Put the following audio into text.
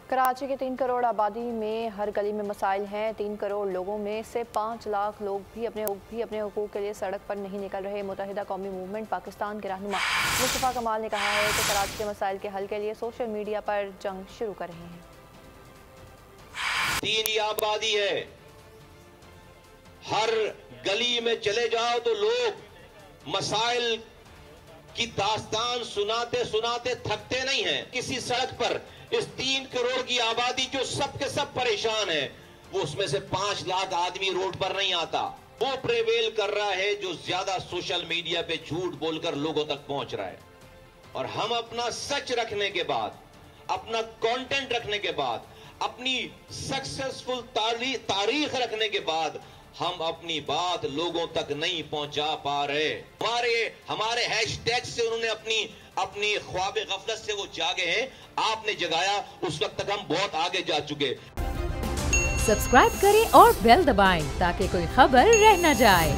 कराची के 3 करोड़ आबादी में हर गली में मसाइल हैं। 3 करोड़ लोगों में से 5 लाख लोग भी अपने हुकूक के लिए सड़क पर नहीं निकल रहे। मुत्तहिदा कौमी मूवमेंट पाकिस्तान के रहनुमा मुस्तफ़ा कमाल ने कहा है कि कराची के मसाइल के हल के लिए सोशल मीडिया पर जंग शुरू कर रहे हैं। 3 आबादी है, हर गली में चले जाओ तो लोग मसाइल की दास्तान सुनाते सुनाते थकते नहीं हैं। किसी सड़क पर इस 3 करोड़ की आबादी जो सब के सब परेशान है, वो उसमें से 5 लाख आदमी रोड पर नहीं आता। वो प्रेवेल कर रहा है जो ज्यादा सोशल मीडिया पे झूठ बोलकर लोगों तक पहुंच रहा है। और हम अपना सच रखने के बाद, अपना कंटेंट रखने के बाद, अपनी सक्सेसफुल तारीख रखने के बाद हम अपनी बात लोगों तक नहीं पहुंचा पा रहे। हमारे हैशटैग से उन्होंने अपनी ख्वाब गफलत से वो जागे हैं। आपने जगाया, उस वक्त तक हम बहुत आगे जा चुके। सब्सक्राइब करें और बेल दबाएं ताकि कोई खबर रह न जाए।